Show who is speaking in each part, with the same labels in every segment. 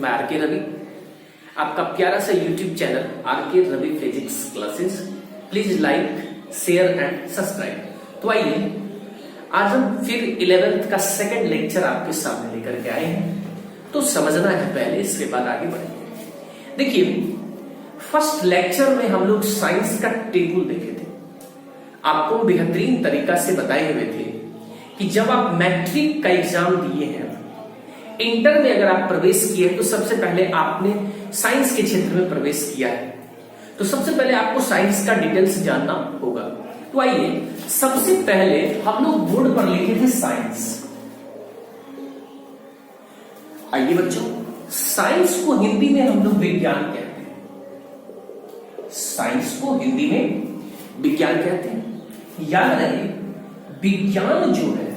Speaker 1: मैं आरके रवि, आपका प्यारा सा YouTube channel RK Ravi physics classes. Please like, share and subscribe. तो आइए आज हम फिर 11th का सेकंड लेक्चर आपके सामने लेकर के आए हैं। तो समझना है पहले, इसके बाद आगे बढ़ेंगे। देखिए, फर्स्ट लेक्चर में हम लोग साइंस का टेबल देखे थे। आपको बेहतरीन तरीका से बताए हुए थे कि जब आप मैट्रिक का एग्जाम दिए हैं, इंटर में अगर आप प्रवेश किए तो सबसे पहले आपने साइंस के क्षेत्र में प्रवेश किया है, तो सबसे पहले आपको साइंस का डिटेल्स जानना होगा। तो आइए सबसे पहले हम लोग बोर्ड पर लिखे थे साइंस। आइए बच्चों, साइंस को हिंदी में हम लोग विज्ञान कहते हैं। साइंस को हिंदी में विज्ञान कहते हैं। याद रहे, विज्ञान जो है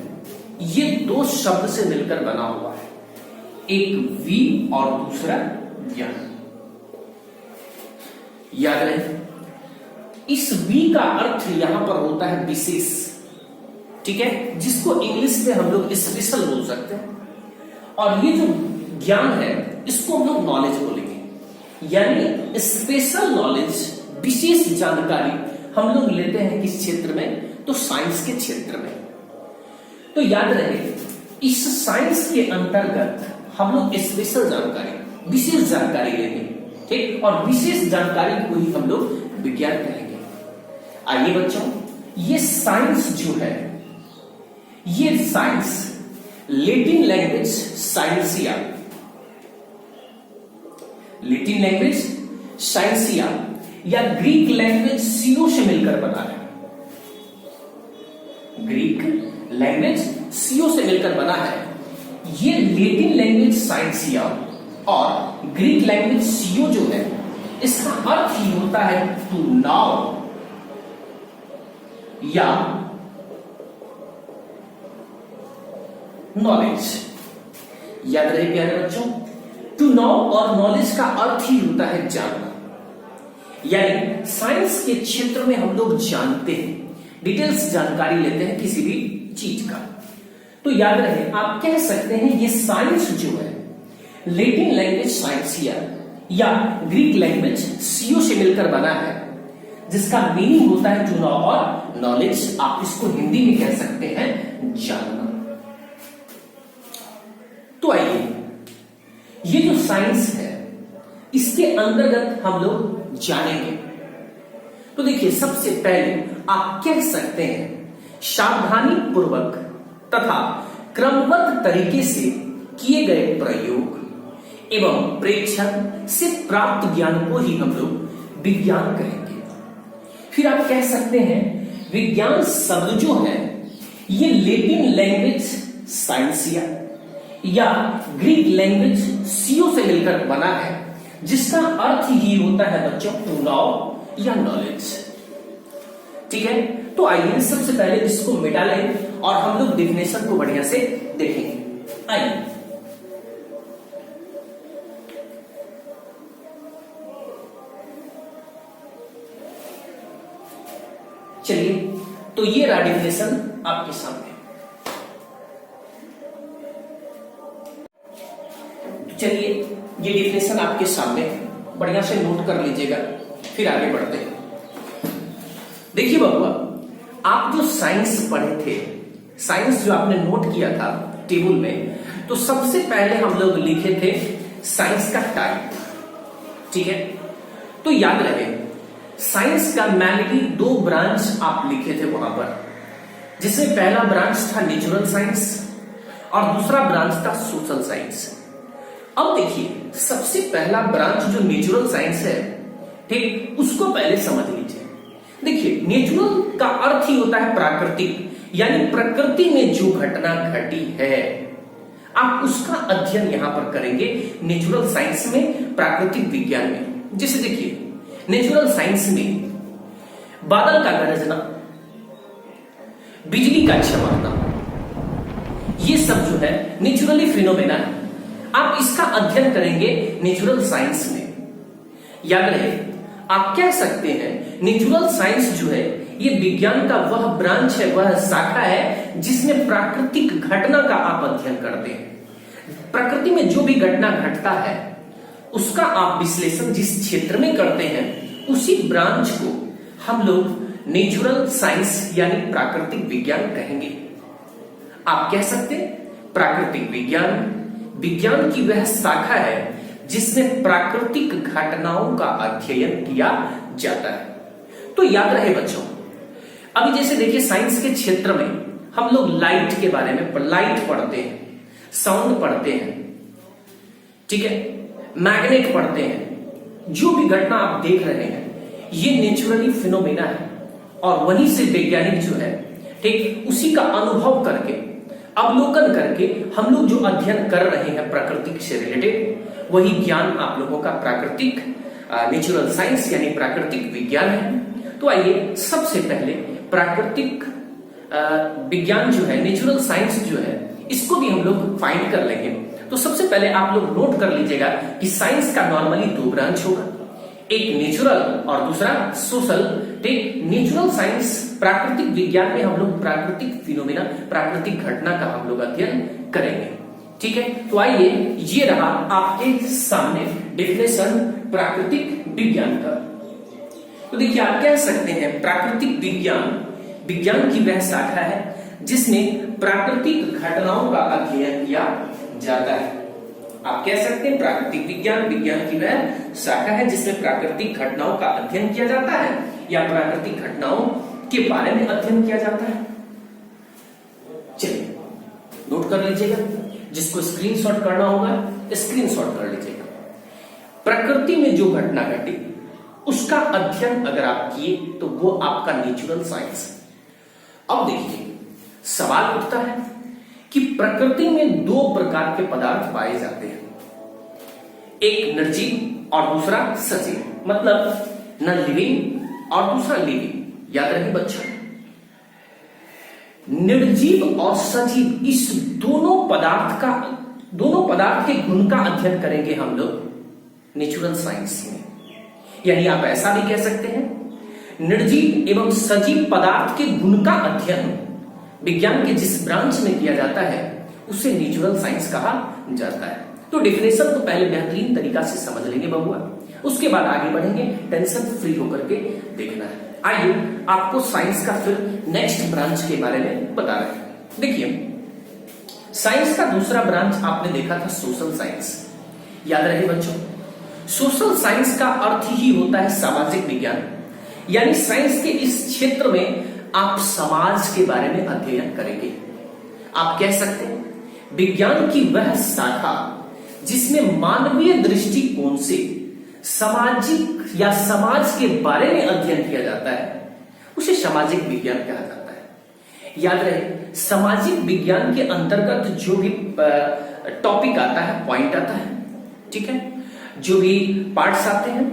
Speaker 1: ये दो शब्द से मिलकर बना हुआ है, एक वी और दूसरा ज्ञान। याद रहे, इस वी का अर्थ यहां पर होता है विशेष, ठीक है, जिसको इंग्लिश में हम लोग स्पेशल बोल सकते हैं। और ये जो ज्ञान है इसको हम लोग नॉलेज बोलेंगे, यानी स्पेशल नॉलेज, विशेष जानकारी हम लोग लेते हैं किस क्षेत्र में, तो साइंस के क्षेत्र में। तो याद रहे, इस साइंस के अंतर्गत हम लोग स्पेशल जानकारी, विशेष जानकारी लेंगे, ठीक, और विशेष जानकारी को ही हम लोग विज्ञान कहेंगे। आइए बच्चों, ये साइंस जो है, ये science Latin language scientia, Latin language scientia या ग्रीक लैंग्वेज सीओ से मिलकर बना है। ग्रीक लैंग्वेज सीओ से मिलकर बना है। ये लैटिन लैंग्वेज साइंसिया और ग्रीक लैंग्वेज सीओ जो है, इसका अर्थ ही होता है टू नाउ या नॉलेज। याद रहे प्यारे बच्चों, टू नो और नॉलेज का अर्थ ही होता है जानना। यानी साइंस के क्षेत्र में हम लोग जानते हैं, डिटेल्स जानकारी लेते हैं किसी भी चीज का। तो याद रहे, आप कह सकते हैं ये साइंस जो है लैटिन लैंग्वेज साइंसिया या ग्रीक लैंग्वेज सीओ से मिलकर बना है, जिसका मीनिंग होता है टू नो और नॉलेज। आप इसको हिंदी में कह सकते हैं जानना। तो आइए, ये जो साइंस है इसके अंतर्गत हम लोग जानेंगे। तो देखिए, सबसे पहले आप कह सकते हैं सावधानी पूर्वक तथा क्रमबद्ध तरीके से किए गए प्रयोग एवं प्रेक्षण से प्राप्त ज्ञान को ही हम लोग विज्ञान कहेंगे। फिर आप कह सकते हैं विज्ञान शब्द जो है ये लैटिन लैंग्वेज साइंसिया या ग्रीक लैंग्वेज सीओ से मिलकर बना है, जिसका अर्थ ही होता है बच्चों टू नो या नॉलेज। ठीक है, तो आइए सबसे पहले इसको मिटा लें और हम लोग डेफिनेशन को बढ़िया से देखेंगे। आइए, चलिए, तो ये रहा डेफिनेशन आपके सामने। चलिए, ये डेफिनेशन आपके सामने, बढ़िया से नोट कर लीजिएगा, फिर आगे बढ़ते हैं। देखिए बबुआ, आप जो साइंस पढ़े थे, साइंस जो आपने नोट किया था टेबल में, तो सबसे पहले हम लोग लिखे थे साइंस का टाइप, ठीक है। तो याद रहे, साइंस का मैनली दो ब्रांच आप लिखे थे वहां पर, जिसमें पहला ब्रांच था नेचुरल साइंस और दूसरा ब्रांच था सोशल साइंस। अब देखिए, सबसे पहला ब्रांच जो नेचुरल साइंस है, ठीक, उसको पहले समझ लीजिए। देखिए, नेचुरल का अर्थ ही होता है प्राकृतिक, यानी प्रकृति में जो घटना घटी है आप उसका अध्ययन यहां पर करेंगे नेचुरल साइंस में, प्राकृतिक विज्ञान में। जैसे देखिए, नेचुरल साइंस में बादल का गरजना, बिजली का चमकना, ये सब जो है नेचुरली फिनोमेना है। आप इसका अध्ययन करेंगे नेचुरल साइंस में। याद रहे, आप कह सकते हैं नेचुरल साइंस जो है ये विज्ञान का वह ब्रांच है, वह शाखा है जिसमें प्राकृतिक घटना का आप अध्ययन करते हैं। प्रकृति में जो भी घटना घटता है उसका आप विश्लेषण जिस क्षेत्र में करते हैं उसी ब्रांच को हम लोग नेचुरल साइंस यानी प्राकृतिक विज्ञान कहेंगे। आप कह सकते हैं प्राकृतिक विज्ञान विज्ञान की वह शाखा है जिसमें प्राकृतिक घटनाओं का अध्ययन किया जाता है। तो याद रहे बच्चों, अभी जैसे देखिए साइंस के क्षेत्र में हम लोग लाइट के बारे में लाइट पढ़ते हैं, साउंड पढ़ते हैं, ठीक है, मैग्नेट पढ़ते हैं। जो भी घटना आप देख रहे हैं ये नेचुरली फिनोमेना है और वहीं से वैज्ञानिक जो है ठीक उसी का अनुभव करके अवलोकन करके हम लोग जो अध्ययन कर रहे हैं प्राकृतिक से रिलेटेड वही ज्ञान आप लोगों का प्राकृतिक नेचुरल साइंस यानी प्राकृतिक विज्ञान है। तो आइए सबसे पहले प्राकृतिक विज्ञान जो है नेचुरल साइंस जो है इसको भी हम लोग फाइंड कर लेंगे। तो सबसे पहले आप लोग नोट कर लीजिएगा कि साइंस का नॉर्मली दो ब्रांच होगा, एक नेचुरल और दूसरा सोशल। ठीक, नेचुरल साइंस प्राकृतिक विज्ञान में हम लोग प्राकृतिक फिनोमेना प्राकृतिक घटना का हम लोग अध्ययन करेंगे। ठीक है, तो आइए ये रहा आपके सामने डेफिनेशन प्राकृतिक विज्ञान का। तो देखिए आप कह सकते हैं प्राकृतिक विज्ञान विज्ञान की वह शाखा है जिसमें प्राकृतिक घटनाओं का अध्ययन किया जाता है। आप कह सकते हैं प्राकृतिक विज्ञान विज्ञान की वह शाखा है जिसमें प्राकृतिक घटनाओं का अध्ययन किया जाता है या प्राकृतिक घटनाओं के बारे में अध्ययन किया जाता है। चलिए नोट कर लीजिएगा, जिसको स्क्रीनशॉट करना होगा स्क्रीनशॉट कर लीजिएगा। प्रकृति में जो घटना घटी उसका अध्ययन अगर आप किए तो वो आपका नेचुरल साइंस है। अब देखिए सवाल उठता है कि प्रकृति में दो प्रकार के पदार्थ पाए जाते हैं, एक निर्जीव और दूसरा सजीव, मतलब न लिविंग और दूसरा लिविंग। याद रहे बच्चों, निर्जीव और सजीव इस दोनों पदार्थ के गुण का अध्ययन करेंगे हम लोग नेचुरल साइंस में। यानी आप ऐसा भी कह सकते हैं निर्जीव एवं सजीव पदार्थ के गुण का अध्ययन विज्ञान के जिस ब्रांच में किया जाता है उसे नेचुरल साइंस कहा जाता है। तो डेफिनेशन तो पहले बेहतरीन तरीका से समझ लेंगे बबुआ, उसके बाद आगे बढ़ेंगे, टेंशन फ्री होकर के देखना है। आइए आपको साइंस का फिर नेक्स्ट ब्रांच के बारे में बता रहे हैं। देखिए साइंस का दूसरा ब्रांच आपने देखा था सोशल साइंस। याद रहे बच्चों, सोशल साइंस का अर्थ ही होता है सामाजिक विज्ञान, यानी साइंस के इस क्षेत्र में आप समाज के बारे में अध्ययन करेंगे। आप कह सकते हैं विज्ञान की वह शाखा जिसमें मानवीय दृष्टिकोण से सामाजिक या समाज के बारे में अध्ययन किया जाता है उसे सामाजिक विज्ञान कहा जाता है। याद रहे सामाजिक विज्ञान के अंतर्गत जो भी टॉपिक आता है, पॉइंट आता है, ठीक है, जो भी पार्ट्स आते हैं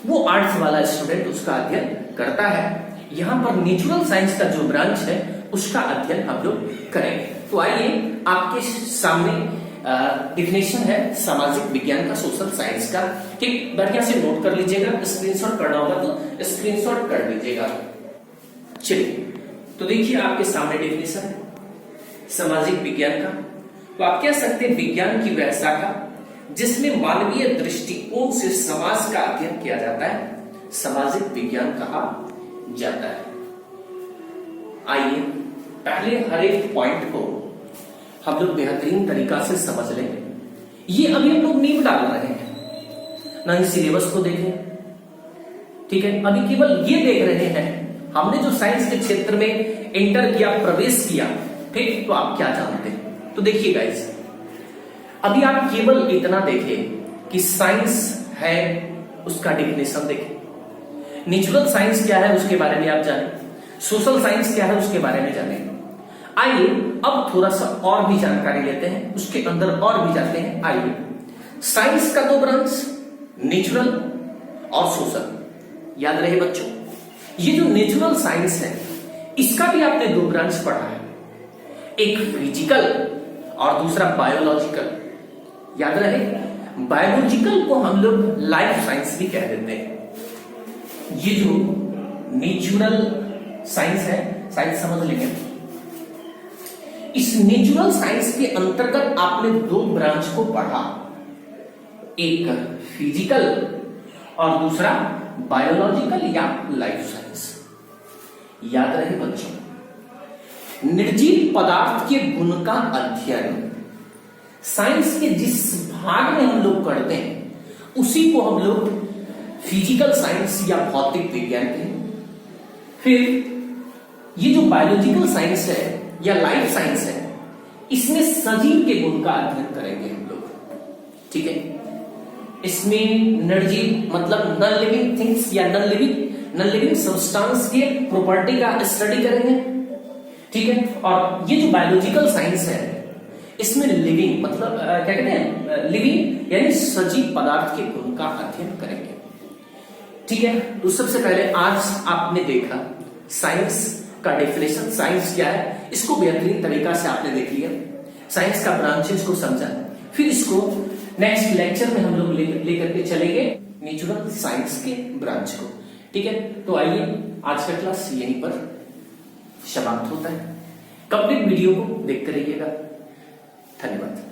Speaker 1: वो आर्ट्स वाला स्टूडेंट उसका अध्ययन करता है। यहां पर नेचुरल साइंस का जो ब्रांच है उसका अध्ययन हम लोग करेंगे। तो आइए आपके सामने डेफिनेशन है सामाजिक विज्ञान का सोशल साइंस का। ठीक, बढ़िया से नोट कर लीजिएगा, स्क्रीनशॉट करना होगा तो स्क्रीनशॉट कर लीजिएगा। चलिए तो देखिए आपके सामने डेफिनेशन है सामाजिक विज्ञान का। तो आप कह सकते हैं विज्ञान की वह शाखा जिसमें मानवीय दृष्टिकोण से समाज का अध्ययन किया जाता है सामाजिक विज्ञान कहा जाता है। आइए पहले हर एक पॉइंट को हम लोग बेहतरीन तरीका से समझ लेंगे। ये अभी हम लोग नींव डाल रहे हैं, ना ही सिलेबस को देखें, ठीक है, अभी केवल ये देख रहे हैं हमने जो साइंस के क्षेत्र में एंटर किया, प्रवेश किया, ठीक, तो आप क्या जानते हैं। तो देखिए गाइस, अभी आप केवल इतना देखें कि साइंस है उसका डेफिनेशन देखें, नेचुरल साइंस क्या है उसके बारे में आप जानें, सोशल साइंस क्या है उसके बारे में जानें। आइए अब थोड़ा सा और भी जानकारी लेते हैं, उसके अंदर और भी जाते हैं। आइए, साइंस का दो ब्रांच नेचुरल और सोशल। याद रहे बच्चों, ये जो नेचुरल साइंस है इसका भी आपने दो ब्रांच पढ़ा है, एक फिजिकल और दूसरा बायोलॉजिकल। याद रहे बायोलॉजिकल को हम लोग लाइफ साइंस भी कह देते हैं। ये जो नेचुरल साइंस है, साइंस समझ लेंगे, इस नेचुरल साइंस के अंतर्गत आपने दो ब्रांच को पढ़ा, एक फिजिकल और दूसरा बायोलॉजिकल या लाइफ साइंस। याद रहे बच्चों, निर्जीव पदार्थ के गुण का अध्ययन साइंस के जिस भाग में हम लोग करते हैं उसी को हम लोग फिजिकल साइंस या भौतिक विज्ञान कहें। फिर ये जो बायोलॉजिकल साइंस है या लाइफ साइंस है, इसमें सजीव के गुण का अध्ययन करेंगे हम लोग, ठीक है। इसमें निर्जीव मतलब नॉन लिविंग थिंग्स या नॉन लिविंग सब्सटेंस के प्रॉपर्टी का स्टडी करेंगे, ठीक है। और ये जो बायोलॉजिकल साइंस है, इसमें लिविंग मतलब क्या कहते हैं, लिविंग यानी सजीव पदार्थ के गुण का अध्ययन करेंगे, ठीक है। तो सबसे पहले आज आपने देखा साइंस का डेफिनेशन, साइंस क्या है, इसको बेहतरीन तरीका से आपने देख लिया, साइंस का ब्रांचेस को समझा। फिर इसको नेक्स्ट लेक्चर में हम लोग लेकर के चलेंगे नेचुरल साइंस के ब्रांच को, ठीक है। तो आइए आज का क्लास यहीं पर समाप्त होता है। कंप्लीट वीडियो को देखते रहिएगा। धन्यवाद।